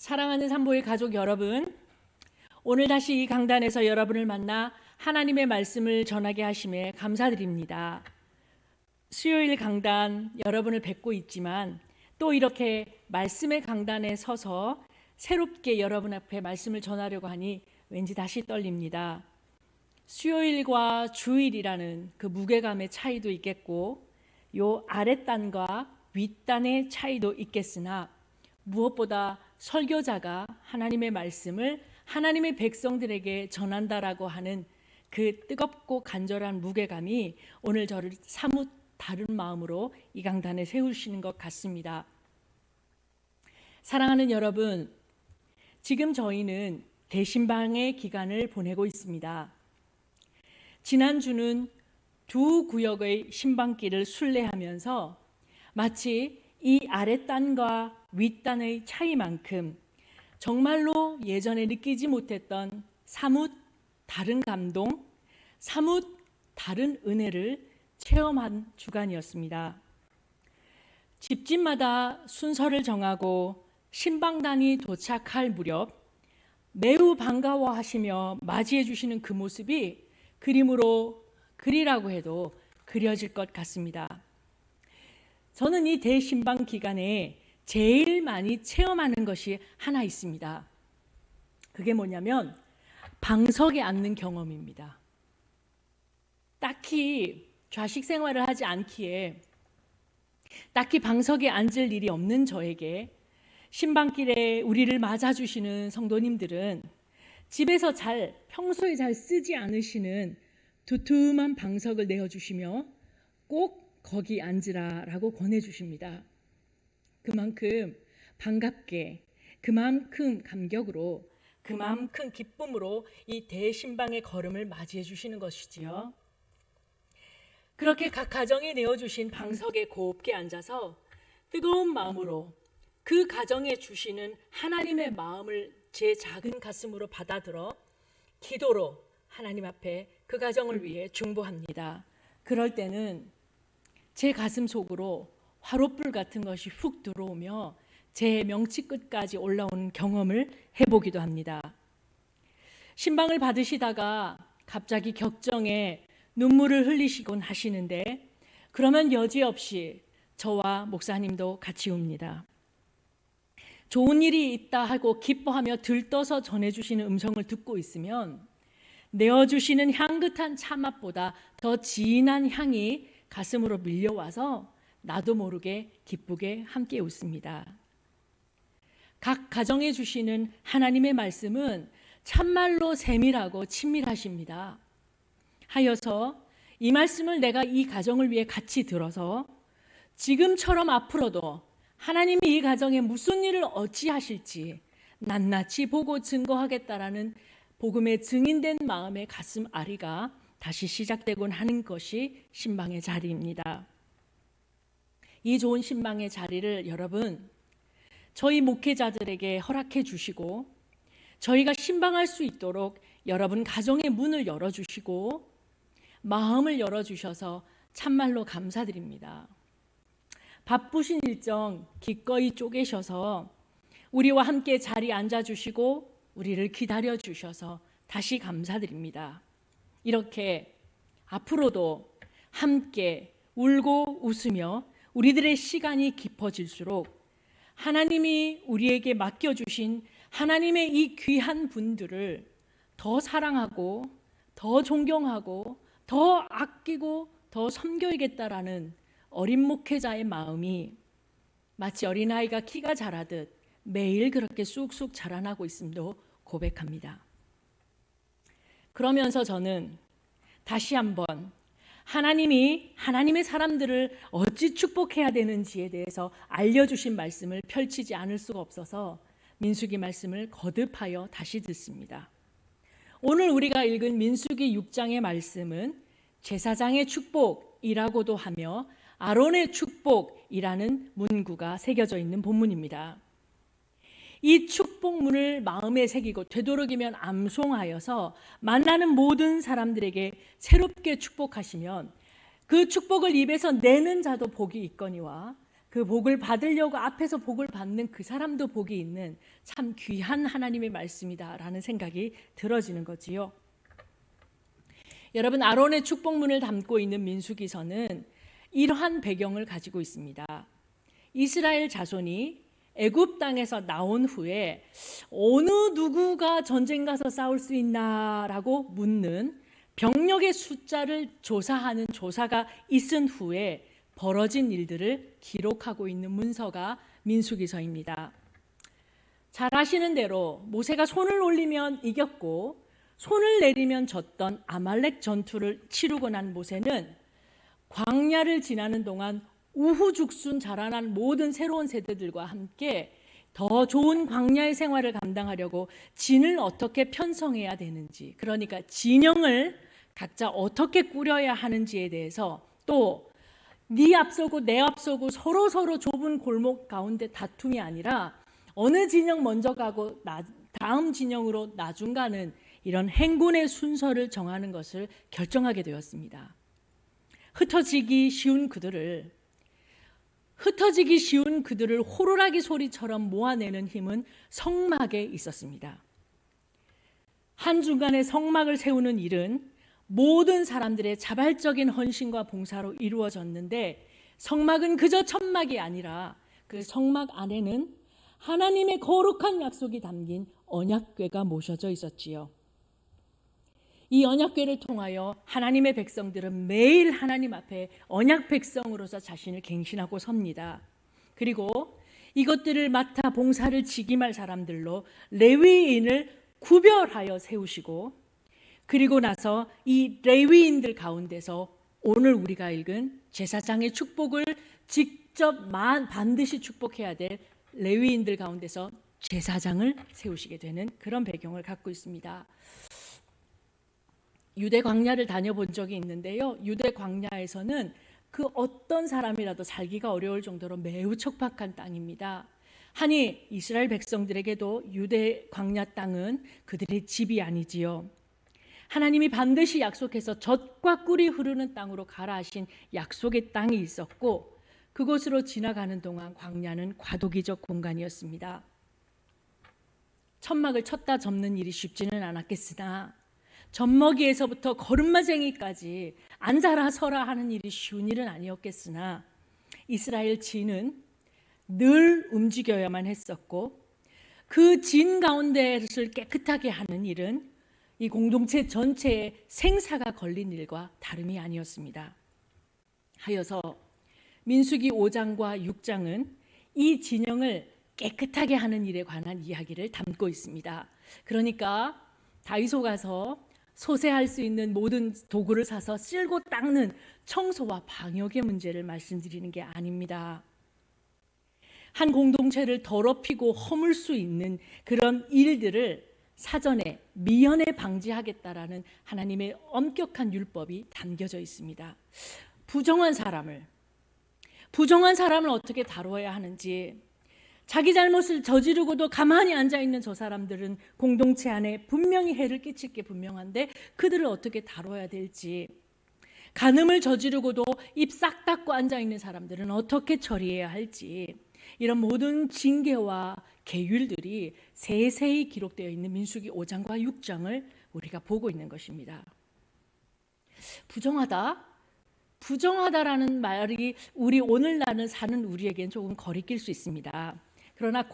사랑하는 산보의 가족 여러분, 오늘 다시 이 강단에서 여러분을 만나 하나님의 말씀을 전하게 하심에 감사드립니다. 수요일 강단 여러분을 뵙고 있지만 또 이렇게 말씀의 강단에 서서 새롭게 여러분 앞에 말씀을 전하려고 하니 왠지 다시 떨립니다. 수요일과 주일이라는 그 무게감의 차이도 있겠고 요 아랫단과 윗단의 차이도 있겠으나 무엇보다 설교자가 하나님의 말씀을 하나님의 백성들에게 전한다라고 하는 그 뜨겁고 간절한 무게감이 오늘 저를 사뭇 다른 마음으로 이 강단에 세우시는 것 같습니다. 사랑하는 여러분, 지금 저희는 대신방의 기간을 보내고 있습니다. 지난주는 두 구역의 신방길을 순례하면서 마치 이 아랫단과 윗단의 차이만큼 정말로 예전에 느끼지 못했던 사뭇 다른 감동, 사뭇 다른 은혜를 체험한 주간이었습니다. 집집마다 순서를 정하고 신방단이 도착할 무렵 매우 반가워하시며 맞이해 주시는 그 모습이 그림으로 그리라고 해도 그려질 것 같습니다. 저는 이 대신방 기간에 제일 많이 체험하는 것이 하나 있습니다. 그게 뭐냐면 방석에 앉는 경험입니다. 딱히 좌식 생활을 하지 않기에 딱히 방석에 앉을 일이 없는 저에게 신방길에 우리를 맞아주시는 성도님들은 집에서 평소에 잘 쓰지 않으시는 두툼한 방석을 내어주시며 꼭 거기 앉으라라고 권해주십니다. 그만큼 반갑게, 그만큼 감격으로, 그만큼 기쁨으로 이 대신방의 걸음을 맞이해 주시는 것이지요. 그렇게 각 가정에 내어주신 방석에 곱게 앉아서 뜨거운 마음으로 그 가정에 주시는 하나님의 마음을 제 작은 가슴으로 받아들어 기도로 하나님 앞에 그 가정을 위해 중보합니다. 그럴 때는 제 가슴 속으로 화롯불 같은 것이 훅 들어오며 제 명치 끝까지 올라오는 경험을 해보기도 합니다. 신방을 받으시다가 갑자기 격정에 눈물을 흘리시곤 하시는데 그러면 여지없이 저와 목사님도 같이 웁니다. 좋은 일이 있다 하고 기뻐하며 들떠서 전해주시는 음성을 듣고 있으면 내어주시는 향긋한 차맛보다 더 진한 향이 가슴으로 밀려와서 나도 모르게 기쁘게 함께 웃습니다. 각 가정에 주시는 하나님의 말씀은 참말로 세밀하고 친밀하십니다. 하여서 이 말씀을 내가 이 가정을 위해 같이 들어서 지금처럼 앞으로도 하나님이 이 가정에 무슨 일을 어찌하실지 낱낱이 보고 증거하겠다라는 복음에 증인된 마음의 가슴 아리가 다시 시작되곤 하는 것이 신방의 자리입니다. 이 좋은 신방의 자리를 여러분 저희 목회자들에게 허락해 주시고 저희가 신방할 수 있도록 여러분 가정의 문을 열어주시고 마음을 열어주셔서 참말로 감사드립니다. 바쁘신 일정 기꺼이 쪼개셔서 우리와 함께 자리에 앉아주시고 우리를 기다려주셔서 다시 감사드립니다. 이렇게 앞으로도 함께 울고 웃으며 우리들의 시간이 깊어질수록 하나님이 우리에게 맡겨주신 하나님의 이 귀한 분들을 더 사랑하고 더 존경하고 더 아끼고 더 섬겨야겠다라는 어린 목회자의 마음이 마치 어린아이가 키가 자라듯 매일 그렇게 쑥쑥 자라나고 있음도 고백합니다. 그러면서 저는 다시 한번 하나님이 하나님의 사람들을 어찌 축복해야 되는지에 대해서 알려주신 말씀을 펼치지 않을 수가 없어서 민수기 말씀을 거듭하여 다시 듣습니다. 오늘 우리가 읽은 민수기 6장의 말씀은 제사장의 축복이라고도 하며 아론의 축복이라는 문구가 새겨져 있는 본문입니다. 이 축복문을 마음에 새기고 되도록이면 암송하여서 만나는 모든 사람들에게 새롭게 축복하시면 그 축복을 입에서 내는 자도 복이 있거니와 그 복을 받으려고 앞에서 복을 받는 그 사람도 복이 있는 참 귀한 하나님의 말씀이다라는 생각이 들어지는 거지요. 여러분, 아론의 축복문을 담고 있는 민수기서는 이러한 배경을 가지고 있습니다. 이스라엘 자손이 애굽 땅에서 나온 후에 어느 누구가 전쟁 가서 싸울 수 있나라고 묻는 병력의 숫자를 조사하는 조사가 있은 후에 벌어진 일들을 기록하고 있는 문서가 민수기서입니다. 잘 아시는 대로 모세가 손을 올리면 이겼고 손을 내리면 졌던 아말렉 전투를 치르고 난 모세는 광야를 지나는 동안 우후죽순 자라난 모든 새로운 세대들과 함께 더 좋은 광야의 생활을 감당하려고 진을 어떻게 편성해야 되는지, 그러니까 진영을 각자 어떻게 꾸려야 하는지에 대해서, 또 네 앞서고 내 앞서고 서로 좁은 골목 가운데 다툼이 아니라 어느 진영 먼저 가고 다음 진영으로 나중 가는 이런 행군의 순서를 정하는 것을 결정하게 되었습니다. 흩어지기 쉬운 그들을 호루라기 소리처럼 모아내는 힘은 성막에 있었습니다. 한중간에 성막을 세우는 일은 모든 사람들의 자발적인 헌신과 봉사로 이루어졌는데, 성막은 그저 천막이 아니라 그 성막 안에는 하나님의 거룩한 약속이 담긴 언약궤가 모셔져 있었지요. 이 언약궤를 통하여 하나님의 백성들은 매일 하나님 앞에 언약 백성으로서 자신을 갱신하고 섭니다. 그리고 이것들을 맡아 봉사를 직임할 사람들로 레위인을 구별하여 세우시고, 그리고 나서 이 레위인들 가운데서 오늘 우리가 읽은 제사장의 축복을 직접 반드시 축복해야 될 레위인들 가운데서 제사장을 세우시게 되는 그런 배경을 갖고 있습니다. 유대 광야를 다녀본 적이 있는데요, 유대 광야에서는 그 어떤 사람이라도 살기가 어려울 정도로 매우 척박한 땅입니다. 하니 이스라엘 백성들에게도 유대 광야 땅은 그들의 집이 아니지요. 하나님이 반드시 약속해서 젖과 꿀이 흐르는 땅으로 가라 하신 약속의 땅이 있었고, 그곳으로 지나가는 동안 광야는 과도기적 공간이었습니다. 천막을 쳤다 접는 일이 쉽지는 않았겠으나 젖먹이에서부터 걸음마쟁이까지 앉아라 서라 하는 일이 쉬운 일은 아니었겠으나 이스라엘 진은 늘 움직여야만 했었고, 그 진 가운데를 깨끗하게 하는 일은 이 공동체 전체의 생사가 걸린 일과 다름이 아니었습니다. 하여서 민수기 5장과 6장은 이 진영을 깨끗하게 하는 일에 관한 이야기를 담고 있습니다. 그러니까 다이소 가서 소세할 수 있는 모든 도구를 사서 쓸고 닦는 청소와 방역의 문제를 말씀드리는 게 아닙니다. 한 공동체를 더럽히고 허물 수 있는 그런 일들을 사전에 미연에 방지하겠다라는 하나님의 엄격한 율법이 담겨져 있습니다. 부정한 사람을 어떻게 다루어야 하는지, 자기 잘못을 저지르고도 가만히 앉아있는 저 사람들은 공동체 안에 분명히 해를 끼칠 게 분명한데 그들을 어떻게 다뤄야 될지, 간음을 저지르고도 입 싹 닫고 앉아있는 사람들은 어떻게 처리해야 할지, 이런 모든 징계와 계율들이 세세히 기록되어 있는 민수기 5장과 6장을 우리가 보고 있는 것입니다. 부정하다라는 말이 우리 오늘날 사는 우리에겐 조금 거리낄 수 있습니다. 그러나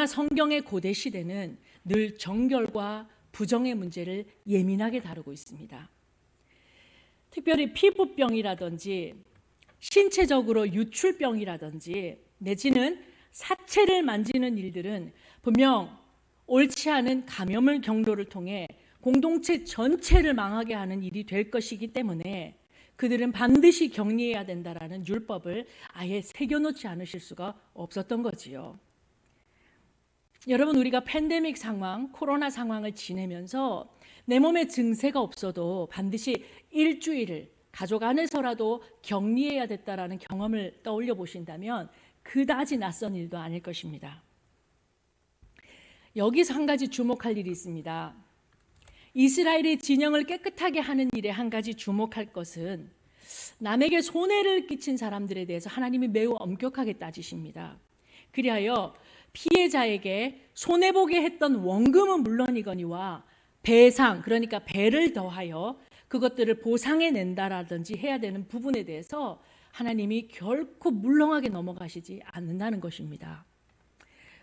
성경의 고대 시대는 늘 정결과 부정의 문제를 예민하게 다루고 있습니다. 특별히 피부병이라든지 신체적으로 유출병이라든지 내지는 사체를 만지는 일들은 분명 옳지 않은 감염을 경로를 통해 공동체 전체를 망하게 하는 일이 될 것이기 때문에 그들은 반드시 격리해야 된다라는 율법을 아예 새겨놓지 않으실 수가 없었던 거지요. 여러분, 우리가 팬데믹 상황, 코로나 상황을 지내면서 내 몸에 증세가 없어도 반드시 일주일을 가족 안에서라도 격리해야 됐다라는 경험을 떠올려 보신다면 그다지 낯선 일도 아닐 것입니다. 여기서 한 가지 주목할 일이 있습니다. 이스라엘의 진영을 깨끗하게 하는 일에 한 가지 주목할 것은 남에게 손해를 끼친 사람들에 대해서 하나님이 매우 엄격하게 따지십니다. 그리하여 피해자에게 손해보게 했던 원금은 물론이거니와 배상, 그러니까 배를 더하여 그것들을 보상해 낸다라든지 해야 되는 부분에 대해서 하나님이 결코 물렁하게 넘어가시지 않는다는 것입니다.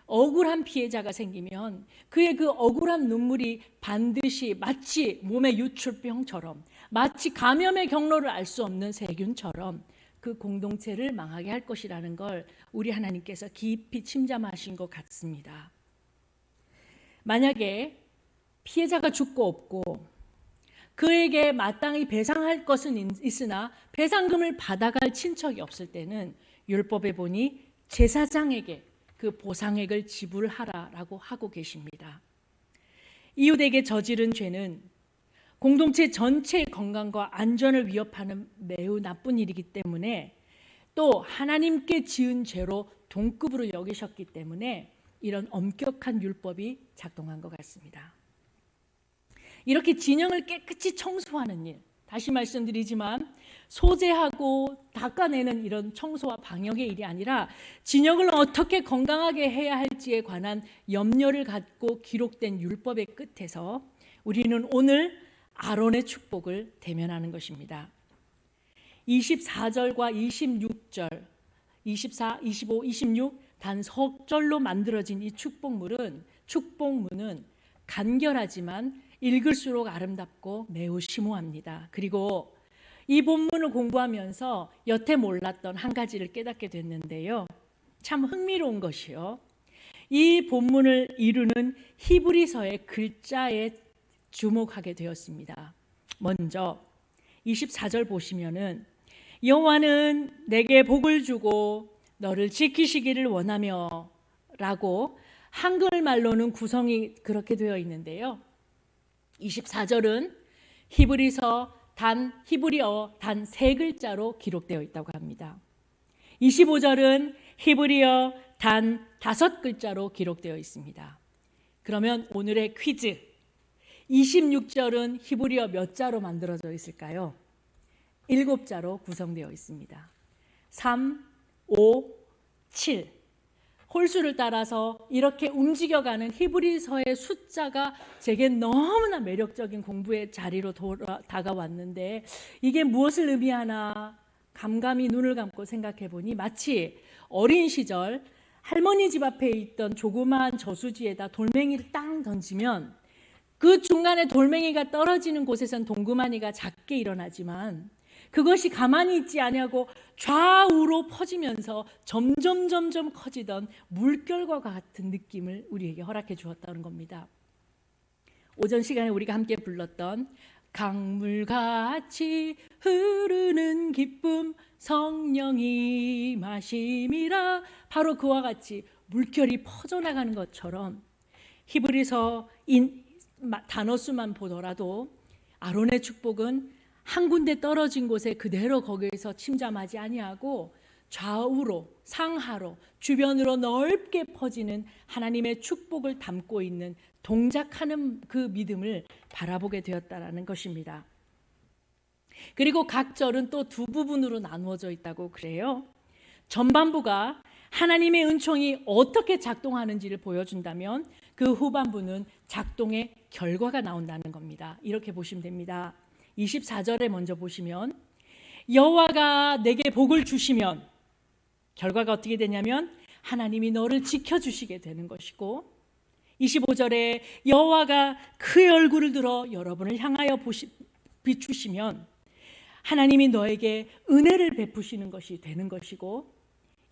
억울한 피해자가 생기면 그의 그 억울한 눈물이 반드시 마치 몸의 유출병처럼, 마치 감염의 경로를 알 수 없는 세균처럼 그 공동체를 망하게 할 것이라는 걸 우리 하나님께서 깊이 침잠하신 것 같습니다. 만약에 피해자가 죽고 없고 그에게 마땅히 배상할 것은 있으나 배상금을 받아갈 친척이 없을 때는 율법에 보니 제사장에게 그 보상액을 지불하라라고 하고 계십니다. 이웃에게 저지른 죄는 공동체 전체의 건강과 안전을 위협하는 매우 나쁜 일이기 때문에, 또 하나님께 지은 죄로 동급으로 여기셨기 때문에 이런 엄격한 율법이 작동한 것 같습니다. 이렇게 진영을 깨끗이 청소하는 일, 다시 말씀드리지만 소재하고 닦아내는 이런 청소와 방역의 일이 아니라 진영을 어떻게 건강하게 해야 할지에 관한 염려를 갖고 기록된 율법의 끝에서 우리는 오늘 아론의 축복을 대면하는 것입니다. 24절과 26절, 24, 25, 26 단 석 절로 만들어진 이 축복문은 간결하지만 읽을수록 아름답고 매우 심오합니다. 그리고 이 본문을 공부하면서 여태 몰랐던 한 가지를 깨닫게 됐는데요. 참 흥미로운 것이요. 이 본문을 이루는 히브리서의 글자에 주목하게 되었습니다. 먼저 24절 보시면은 여호와는 내게 복을 주고 너를 지키시기를 원하며 라고 한글말로는 구성이 그렇게 되어 있는데요. 24절은 히브리어 단 세 글자로 기록되어 있다고 합니다. 25절은 히브리어 단 5글자로 기록되어 있습니다. 그러면 오늘의 퀴즈, 26절은 히브리어 몇 자로 만들어져 있을까요? 7자로 구성되어 있습니다. 3, 5, 7 홀수를 따라서 이렇게 움직여가는 히브리서의 숫자가 제겐 너무나 매력적인 공부의 자리로 다가왔는데, 이게 무엇을 의미하나 감감히 눈을 감고 생각해 보니 마치 어린 시절 할머니 집 앞에 있던 조그마한 저수지에다 돌멩이를 땅 던지면 그 중간에 돌멩이가 떨어지는 곳에선 동그마니가 작게 일어나지만 그것이 가만히 있지 아니하고 좌우로 퍼지면서 점점 커지던 물결과 같은 느낌을 우리에게 허락해 주었다는 겁니다. 오전 시간에 우리가 함께 불렀던 강물같이 흐르는 기쁨 성령이 마심이라, 바로 그와 같이 물결이 퍼져나가는 것처럼 히브리서 단어 수만 보더라도 아론의 축복은 한 군데 떨어진 곳에 그대로 거기에서 침잠하지 아니하고 좌우로 상하로 주변으로 넓게 퍼지는 하나님의 축복을 담고 있는, 동작하는 그 믿음을 바라보게 되었다라는 것입니다. 그리고 각 절은 또 두 부분으로 나누어져 있다고 그래요. 전반부가 하나님의 은총이 어떻게 작동하는지를 보여준다면 그 후반부는 작동의 결과가 나온다는 겁니다. 이렇게 보시면 됩니다. 24절에 먼저 보시면 여호와가 내게 복을 주시면, 결과가 어떻게 되냐면 하나님이 너를 지켜주시게 되는 것이고, 25절에 여호와가 그의 얼굴을 들어 여러분을 향하여 비추시면 하나님이 너에게 은혜를 베푸시는 것이 되는 것이고,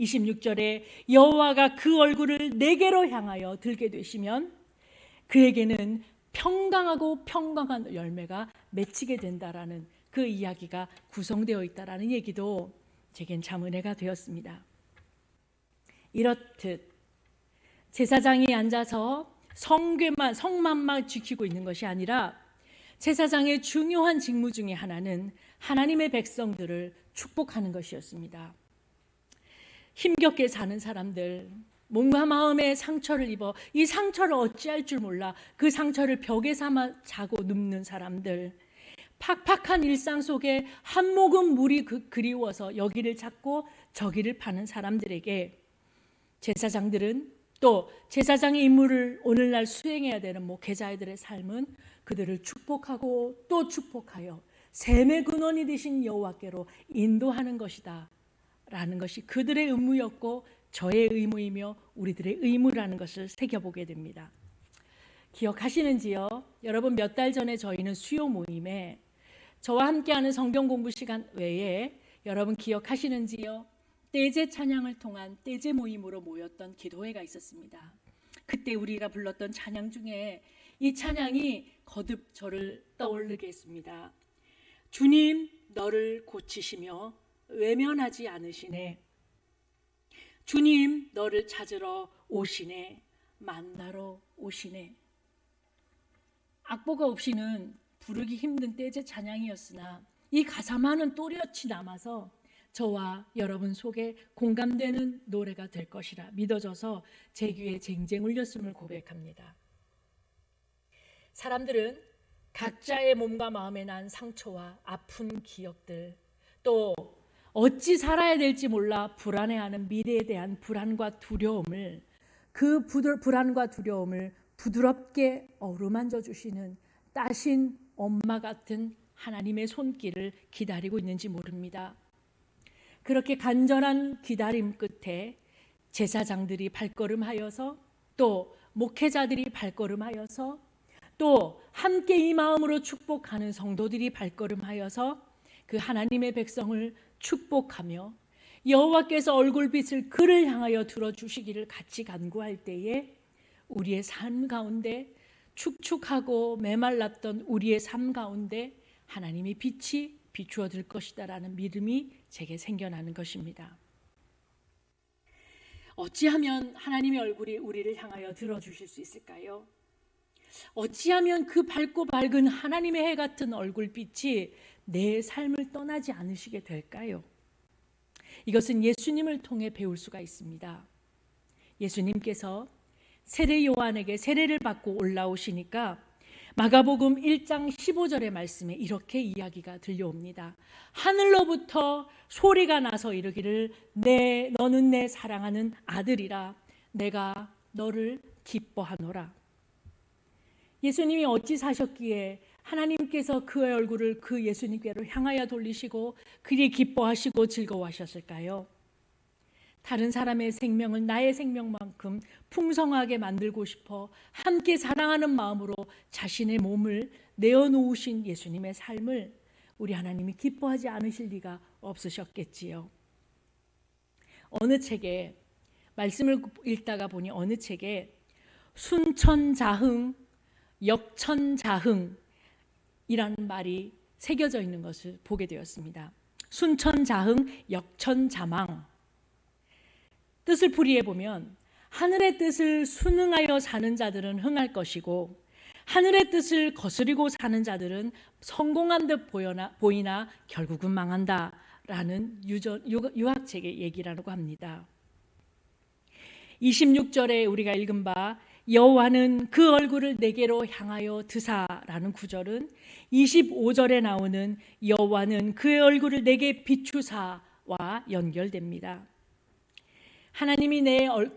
26절에 여호와가 그 얼굴을 내게로 향하여 들게 되시면 그에게는 평강한 열매가 맺히게 된다라는 그 이야기가 구성되어 있다라는 얘기도 제겐 참 은혜가 되었습니다. 이렇듯 제사장이 앉아서 성만만 지키고 있는 것이 아니라 제사장의 중요한 직무 중에 하나는 하나님의 백성들을 축복하는 것이었습니다. 힘겹게 사는 사람들, 몸과 마음에 상처를 입어 이 상처를 어찌할 줄 몰라 그 상처를 벽에 삼아 자고 눕는 사람들, 팍팍한 일상 속에 한 모금 물이 그리워서 여기를 찾고 저기를 파는 사람들에게 제사장들은, 또 제사장의 임무를 오늘날 수행해야 되는 목회자들의 삶은 그들을 축복하고 또 축복하여 샘의 근원이 되신 여호와께로 인도하는 것이다 라는 것이 그들의 의무였고 저의 의무이며 우리들의 의무라는 것을 새겨보게 됩니다. 기억하시는지요? 여러분, 몇 달 전에 저희는 수요 모임에 저와 함께하는 성경 공부 시간 외에 여러분 기억하시는지요? 떼제 찬양을 통한 떼제 모임으로 모였던 기도회가 있었습니다. 그때 우리가 불렀던 찬양 중에 이 찬양이 거듭 저를 떠올리게 했습니다. 주님 너를 고치시며 외면하지 않으시네. 주님 너를 찾으러 오시네. 만나러 오시네. 악보가 없이는 부르기 힘든 떼제 찬양이었으나 이 가사만은 또렷이 남아서 저와 여러분 속에 공감되는 노래가 될 것이라 믿어져서 제 귀에 쟁쟁 울렸음을 고백합니다. 사람들은 각자의 몸과 마음에 난 상처와 아픈 기억들, 또 어찌 살아야 될지 몰라 불안해하는 미래에 대한 불안과 두려움을, 그 불안과 두려움을 부드럽게 어루만져 주시는 따신 엄마 같은 하나님의 손길을 기다리고 있는지 모릅니다. 그렇게 간절한 기다림 끝에 제사장들이 발걸음하여서, 또 목회자들이 발걸음하여서, 또 함께 이 마음으로 축복하는 성도들이 발걸음하여서 그 하나님의 백성을 축복하며 여호와께서 얼굴빛을 그를 향하여 들어주시기를 같이 간구할 때에 우리의 삶 가운데, 축축하고 메말랐던 우리의 삶 가운데 하나님의 빛이 비추어질 것이다라는 믿음이 제게 생겨나는 것입니다. 어찌하면 하나님의 얼굴이 우리를 향하여 들어주실 수 있을까요? 어찌하면 그 밝고 밝은 하나님의 해 같은 얼굴빛이 내 삶을 떠나지 않으시게 될까요? 이것은 예수님을 통해 배울 수가 있습니다. 예수님께서 세례 요한에게 세례를 받고 올라오시니까 마가복음 1장 15절의 말씀에 이렇게 이야기가 들려옵니다. 하늘로부터 소리가 나서 이르기를 너는 내 사랑하는 아들이라, 내가 너를 기뻐하노라. 예수님이 어찌 사셨기에 하나님께서 그의 얼굴을 그 예수님께로 향하여 돌리시고 그리 기뻐하시고 즐거워하셨을까요? 다른 사람의 생명을 나의 생명만큼 풍성하게 만들고 싶어 함께 사랑하는 마음으로 자신의 몸을 내어놓으신 예수님의 삶을 우리 하나님이 기뻐하지 않으실 리가 없으셨겠지요. 어느 책에, 말씀을 읽다가 보니 어느 책에 순천자흥, 역천자흥이라는 말이 새겨져 있는 것을 보게 되었습니다. 순천자흥, 역천자망. 뜻을 풀이해 보면 하늘의 뜻을 순응하여 사는 자들은 흥할 것이고 하늘의 뜻을 거스리고 사는 자들은 성공한 듯 보이나 결국은 망한다라는 유학책의 얘기라고 합니다. 26절에 우리가 읽은 바 여호와는 그 얼굴을 내게로 향하여 드사라는 구절은 25절에 나오는 여호와는 그의 얼굴을 내게 비추사와 연결됩니다. 하나님이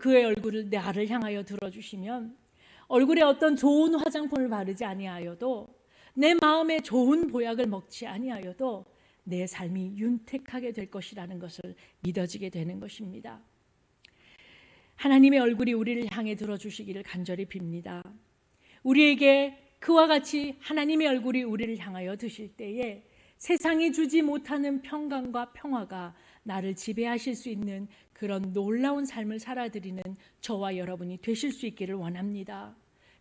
그의 얼굴을 나를 향하여 들어주시면 얼굴에 어떤 좋은 화장품을 바르지 아니하여도, 내 마음에 좋은 보약을 먹지 아니하여도 내 삶이 윤택하게 될 것이라는 것을 믿어지게 되는 것입니다. 하나님의 얼굴이 우리를 향해 들어주시기를 간절히 빕니다. 우리에게 그와 같이 하나님의 얼굴이 우리를 향하여 드실 때에 세상이 주지 못하는 평강과 평화가 나를 지배하실 수 있는 그런 놀라운 삶을 살아드리는 저와 여러분이 되실 수 있기를 원합니다.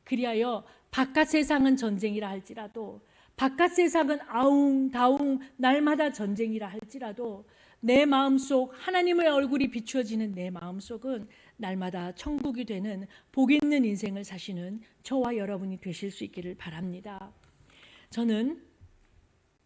그리하여 바깥 세상은 전쟁이라 할지라도, 바깥 세상은 아웅다웅 날마다 전쟁이라 할지라도 내 마음속 하나님의 얼굴이 비추어지는 내 마음속은 날마다 천국이 되는 복 있는 인생을 사시는 저와 여러분이 되실 수 있기를 바랍니다. 저는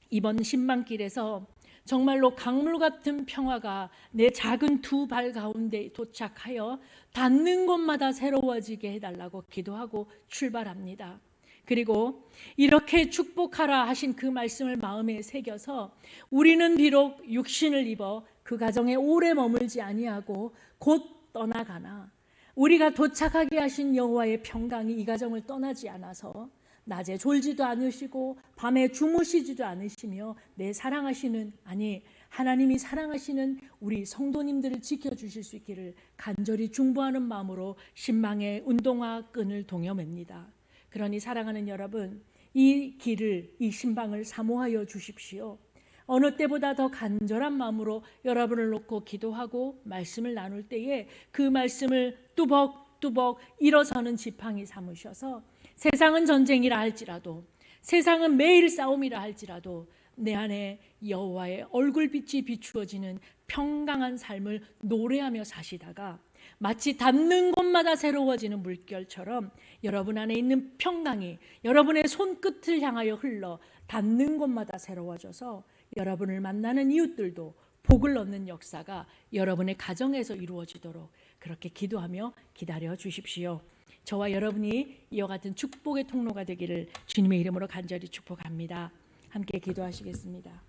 이번 신방길에서 정말로 강물 같은 평화가 내 작은 두 발 가운데 도착하여 닿는 곳마다 새로워지게 해달라고 기도하고 출발합니다. 그리고 이렇게 축복하라 하신 그 말씀을 마음에 새겨서 우리는 비록 육신을 입어 그 가정에 오래 머물지 아니하고 곧 떠나가나 우리가 도착하게 하신 여호와의 평강이 이 가정을 떠나지 않아서 낮에 졸지도 않으시고 밤에 주무시지도 않으시며 내 사랑하시는, 아니 하나님이 사랑하시는 우리 성도님들을 지켜주실 수 있기를 간절히 중보하는 마음으로 신망의 운동화 끈을 동여맵니다. 그러니 사랑하는 여러분, 이 길을, 이 신방을 사모하여 주십시오. 어느 때보다 더 간절한 마음으로 여러분을 놓고 기도하고 말씀을 나눌 때에 그 말씀을 뚜벅뚜벅 일어서는 지팡이 삼으셔서 세상은 전쟁이라 할지라도, 세상은 매일 싸움이라 할지라도 내 안에 여호와의 얼굴빛이 비추어지는 평강한 삶을 노래하며 사시다가 마치 닿는 곳마다 새로워지는 물결처럼 여러분 안에 있는 평강이 여러분의 손끝을 향하여 흘러 닿는 곳마다 새로워져서 여러분을 만나는 이웃들도 복을 얻는 역사가 여러분의 가정에서 이루어지도록 그렇게 기도하며 기다려 주십시오. 저와 여러분이 이와 같은 축복의 통로가 되기를 주님의 이름으로 간절히 축복합니다. 함께 기도하시겠습니다.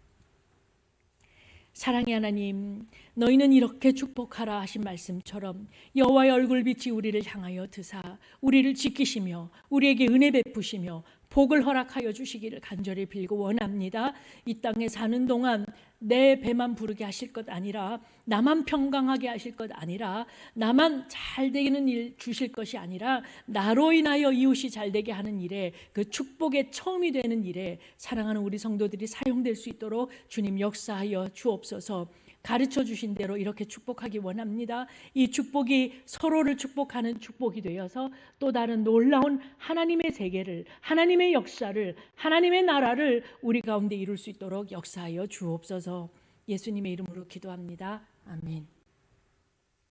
사랑의 하나님, 너희는 이렇게 축복하라 하신 말씀처럼 여호와의 얼굴빛이 우리를 향하여 드사 우리를 지키시며 우리에게 은혜 베푸시며 복을 허락하여 주시기를 간절히 빌고 원합니다. 이 땅에 사는 동안 내 배만 부르게 하실 것 아니라, 나만 평강하게 하실 것 아니라, 나만 잘 되는 일 주실 것이 아니라 나로 인하여 이웃이 잘 되게 하는 일에, 그 축복의 처음이 되는 일에 사랑하는 우리 성도들이 사용될 수 있도록 주님 역사하여 주옵소서. 가르쳐 주신 대로 이렇게 축복하기 원합니다. 이 축복이 서로를 축복하는 축복이 되어서 또 다른 놀라운 하나님의 세계를, 하나님의 역사를, 하나님의 나라를 우리 가운데 이룰 수 있도록 역사하여 주옵소서. 예수님의 이름으로 기도합니다. 아멘.